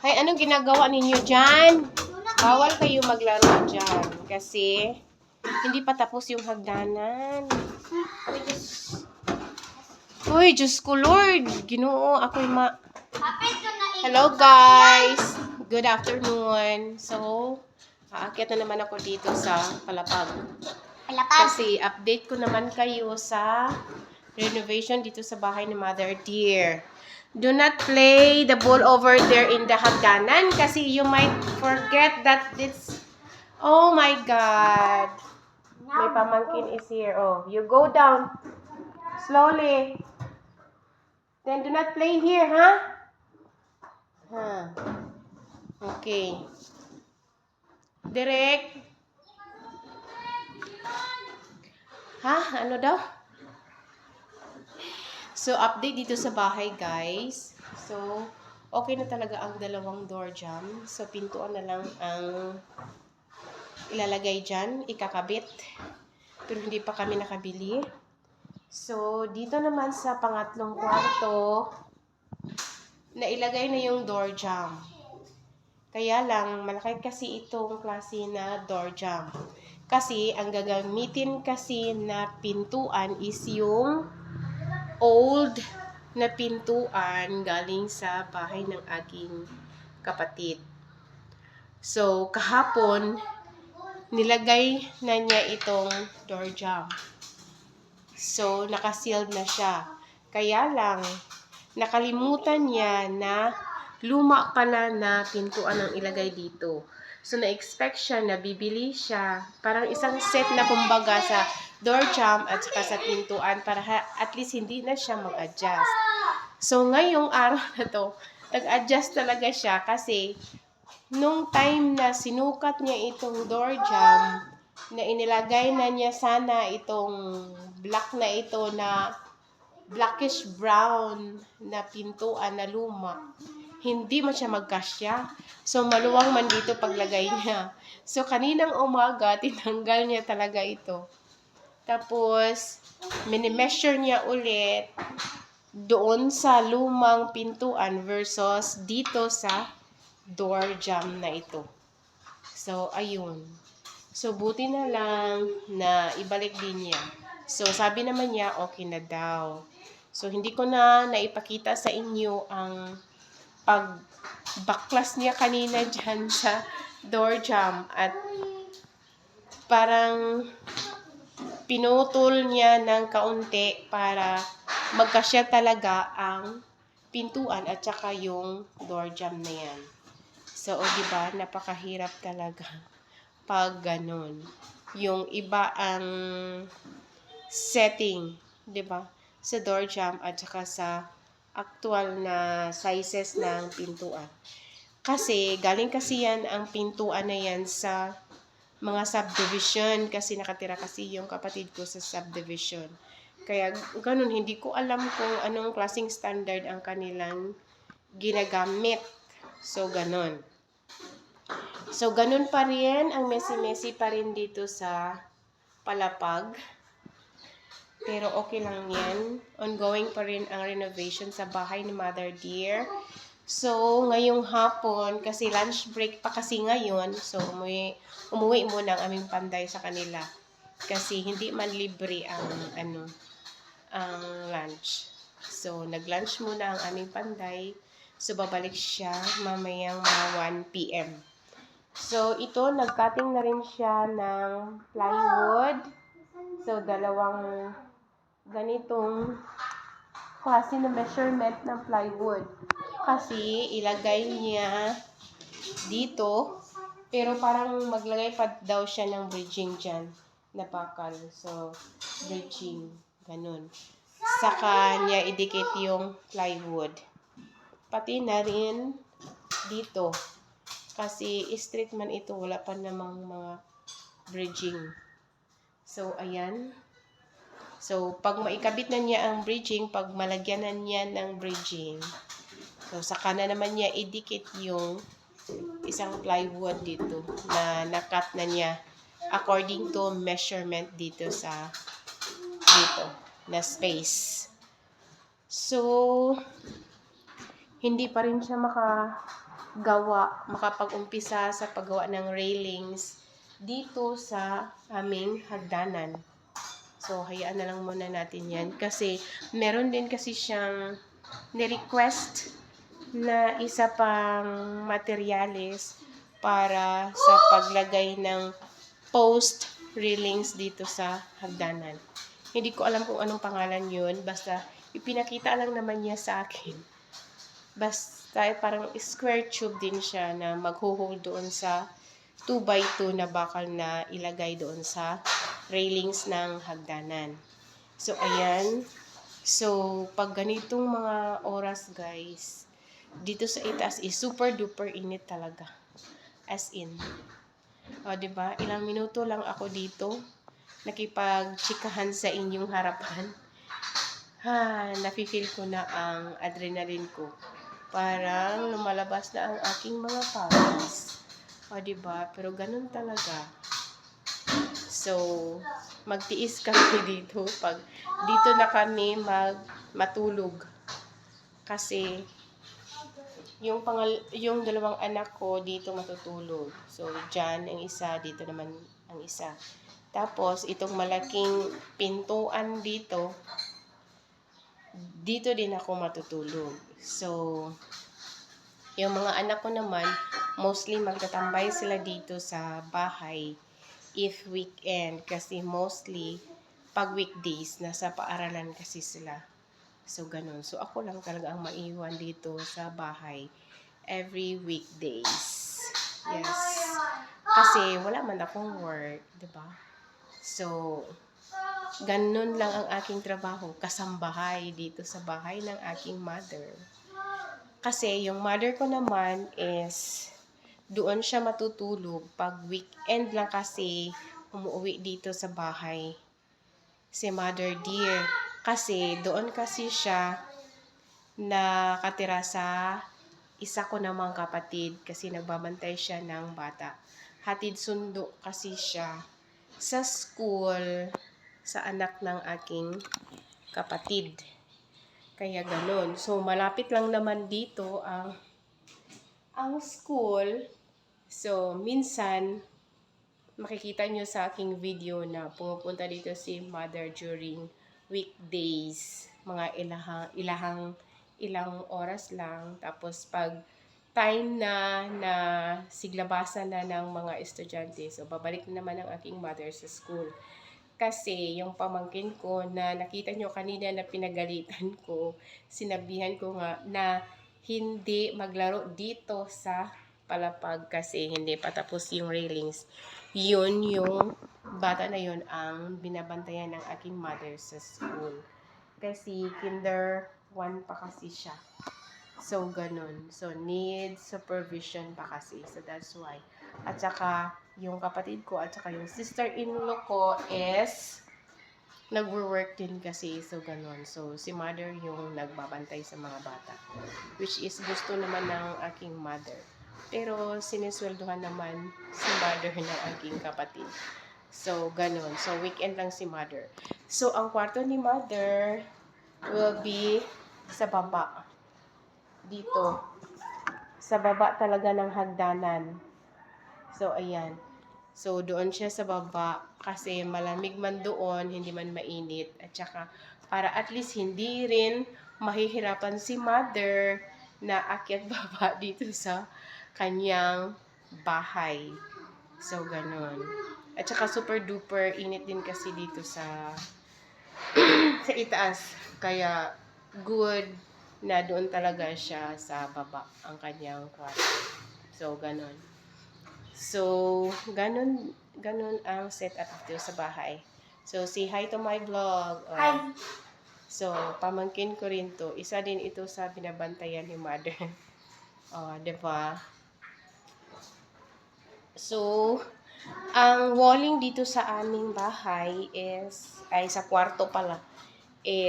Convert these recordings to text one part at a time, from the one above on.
Hay, anong ginagawa ninyo dyan? Bawal kayo maglaro dyan. Kasi, hindi pa tapos yung hagdanan. Uy, Diyos ko, Lord. Ginoo, ako'y Hello, guys. Good afternoon. So, aakyat na naman ako dito sa Palapag. Kasi, update ko naman kayo sa renovation dito sa bahay ni Mother Dear. Do not play the ball over there in the hagdanan kasi you might forget that it's... Oh my God. My pamangkin is here. Oh, you go down slowly. Then do not play here, huh? Huh. Okay. Direk. Ha? Ano daw? So, update dito sa bahay, guys. So, okay na talaga ang dalawang door jamb. So, pintuan na lang ang ilalagay dyan, ikakabit. Pero hindi pa kami nakabili. So, dito naman sa pangatlong kwarto, nailagay na yung door jamb. Kaya lang, malaki kasi itong klase na door jamb. Kasi, ang gagamitin kasi na pintuan is yung old na pintuan galing sa bahay ng aking kapatid. So, kahapon, nilagay na niya itong door jamb. So, nakasealed na siya. Kaya lang, nakalimutan niya na luma pala na pintuan ang ilagay dito. So, na-expect siya na bibili siya. Parang isang set na kumbaga sa door jamb at saka sa pintuan para at least hindi na siya mag-adjust. So, ngayong araw na to, nag-adjust talaga siya kasi nung time na sinukat niya itong door jamb, na inilagay na niya sana itong black na ito na blackish brown na pintuan na luma, hindi man siya magkasya. So, maluwang man dito paglagay niya. So, kaninang umaga, tinanggal niya talaga ito. Tapos, mini-measure niya ulit doon sa lumang pintuan versus dito sa door jamb na ito. So, ayun. So, buti na lang na ibalik din niya. So, sabi naman niya, okay na daw. So, hindi ko na naipakita sa inyo ang pag-baklas niya kanina dyan sa door jamb. At parang pinutol niya ng kaunti para magkasya talaga ang pintuan at saka yung door jamb na yan. So, diba, napakahirap talaga pag ganun. Yung iba ang setting, diba, sa door jamb at saka sa actual na sizes ng pintuan. Kasi, galing kasi yan ang pintuan na yan sa mga subdivision kasi nakatira kasi yung kapatid ko sa subdivision. Kaya ganun, hindi ko alam kung anong klaseng standard ang kanilang ginagamit. So, ganun. So, ganun pa rin, ang messy-messy pa rin dito sa Palapag. Pero okay lang yan. Ongoing pa rin ang renovation sa bahay ni Mother Dear. So, ngayong hapon, kasi lunch break pa kasi ngayon, so umuwi muna ang aming panday sa kanila. Kasi hindi man libre ang lunch. So, nag-lunch muna ang aming panday. So, babalik siya mamayang mga 1 p.m. So, ito, nag-cutting na rin siya ng plywood. So, dalawang ganitong klase na measurement ng plywood. Kasi, ilagay niya dito, pero parang maglagay pa daw siya ng bridging dyan na bakal. So, bridging. Ganun. Saka niya idikit yung plywood. Pati na rin dito. Kasi straight man ito, wala pa namang mga bridging. So, ayan. So, pag maikabit na niya ang bridging, pag malagyanan niya ng bridging, so, saka na naman niya idikit yung isang plywood dito na nakat na niya according to measurement dito sa dito na space. So, hindi pa rin siya makapag-umpisa sa paggawa ng railings dito sa aming hagdanan. So, hayaan na lang muna natin yan. Kasi, meron din kasi siyang ni-request na isa pang materyales para sa paglagay ng post railings dito sa hagdanan. Hindi ko alam kung anong pangalan yun. Basta, ipinakita lang naman niya sa akin. Basta, parang square tube din siya na maghuhold doon sa 2x2 na bakal na ilagay doon sa railings ng hagdanan. So, ayan. So, pag ganitong mga oras, guys, dito sa itaas is super duper init talaga. As in. O, diba? Ilang minuto lang ako dito. Nakipag-chikahan sa inyong harapan. Nafe-feel ko na ang adrenaline ko. Parang lumalabas na ang aking mga pawis. O, diba? Pero ganun talaga. So, magtiis kami dito pag dito na kami matulog. Kasi, yung dalawang anak ko dito matutulog. So, dyan ang isa, dito naman ang isa. Tapos, itong malaking pintuan dito din ako matutulog. So, yung mga anak ko naman, mostly magtatambay sila dito sa bahay if weekend. Kasi mostly, pag weekdays, nasa paaralan kasi sila. So, ganun. So, ako lang talaga ang maiwan dito sa bahay every weekdays. Yes. Kasi, wala man akong work, diba? So, ganun lang ang aking trabaho, kasambahay dito sa bahay ng aking mother. Kasi, yung mother ko naman is, doon siya matutulog. Pag weekend lang kasi, umuwi dito sa bahay. Si Mother Dear. Kasi, doon kasi siya nakatira sa isa ko namang kapatid. Kasi nagbabantay siya ng bata. Hatid sundo kasi siya sa school sa anak ng aking kapatid. Kaya ganun. So, malapit lang naman dito ang school. So, minsan, makikita nyo sa aking video na pumupunta dito si Mother during weekdays. Mga ilang oras lang. Tapos, pag time na siglabasan na ng mga estudyante, so, babalik na naman ang aking mother sa school. Kasi, yung pamangkin ko na nakita nyo kanina na pinagalitan ko, sinabihan ko nga na hindi maglaro dito sa palapag kasi hindi patapos yung railings. Yun, yung bata na yun ang binabantayan ng aking mother sa school. Kasi kinder 1 pa kasi siya. So, ganun. So, need supervision pa kasi. So, that's why. At saka, yung kapatid ko at saka yung sister-in-law ko is nagwo-work din kasi. So, ganun. So, si mother yung nagbabantay sa mga bata. Which is gusto naman ng aking mother. Pero, sinisweldohan naman si mother ng aking kapatid. So, ganun. So, weekend lang si mother. So, ang kwarto ni mother will be sa baba. Dito. Sa baba talaga ng hagdanan. So, ayan. So, doon siya sa baba kasi malamig man doon, hindi man mainit. At saka, para at least hindi rin mahihirapan si mother na akyat baba dito sa kanyang bahay. So, ganun. At saka, super duper init din kasi dito sa sa itaas. Kaya, good na doon talaga siya sa baba ang kanyang kwarto. So, ganun. So, ganun ang setup dito sa bahay. So, say hi to my vlog. Hi! So, pamangkin ko rin to. Isa din ito sa binabantayan ni mother. Diba? So, ang walling dito sa aming bahay ay sa kwarto pala.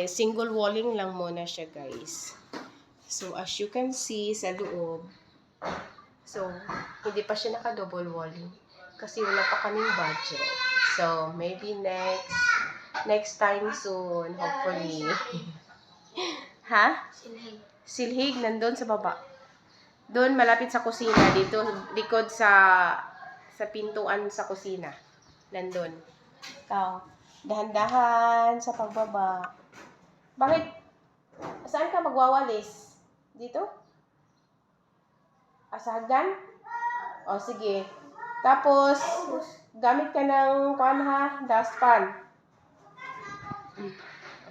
Single walling lang muna siya, guys. So, as you can see sa loob, so, hindi pa siya naka-double walling kasi wala pa kaming budget. So, maybe next time soon, hopefully. Ha? Silhig, nandun sa baba. Doon malapit sa kusina, dito likod sa pintuan sa kusina. Nandun. Ikaw, dahan-dahan sa pagbaba. Bakit? Saan ka magwawalis? Dito? Sa hagdan? O, sige. Tapos, gamit ka ng dustpan.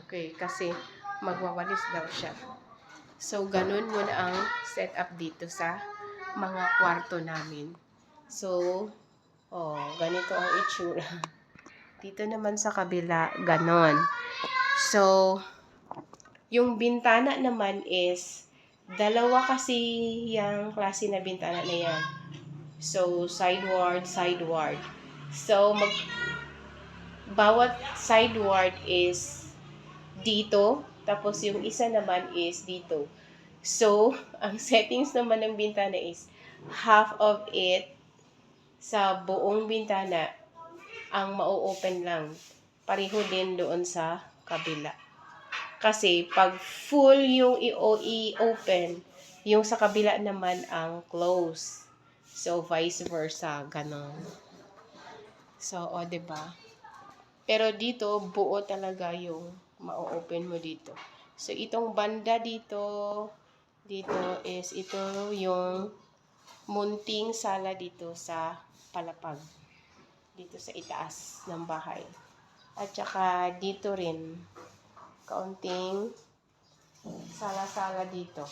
Okay, kasi magwawalis daw siya. So, ganun muna ang setup dito sa mga kwarto namin. So, ganito ang itsura. Dito naman sa kabila, ganon. So, yung bintana naman is, dalawa kasi yung klase na bintana na yan. So, sideward. So, bawat sideward is dito, tapos yung isa naman is dito. So, ang settings naman ng bintana is, half of it sa buong bintana ang mau-open lang. Pareho din doon sa kabila. Kasi pag full yung i-open, yung sa kabila naman ang close. So, vice versa. Ganon. So, diba? Pero dito, buo talaga yung ma-open mo dito. So, itong banda dito is ito yung munting sala dito sa palapag. Dito sa itaas ng bahay. At saka dito rin, kaunting sala-sala dito.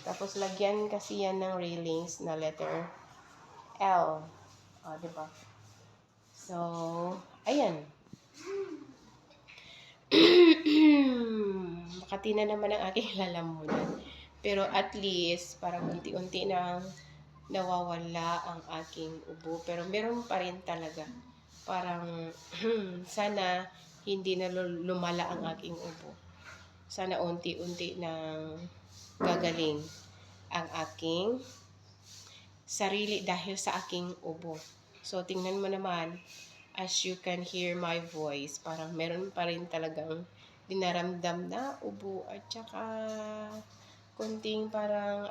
Tapos lagyan kasi yan ng railings na letter L. Diba? So, ayan. Makati na naman ang aking lalamunan. Pero at least, parang unti-unti na nawawala ang aking ubo. Pero meron pa rin talaga. Parang, sana hindi na lumala ang aking ubo. Sana unti-unti nang gagaling ang aking sarili dahil sa aking ubo. So, tingnan mo naman, as you can hear my voice, parang meron pa rin talagang dinaramdam na ubo at saka kunting parang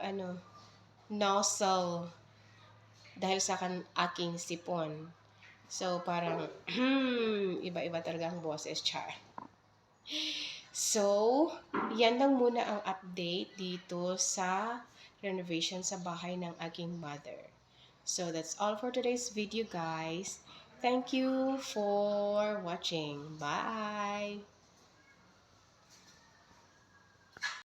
nozzle dahil sa aking sipon. So, parang iba-iba talaga ang boses, char. So, yan lang muna ang update dito sa renovation sa bahay ng aking mother. So, that's all for today's video, guys. Thank you for watching. Bye!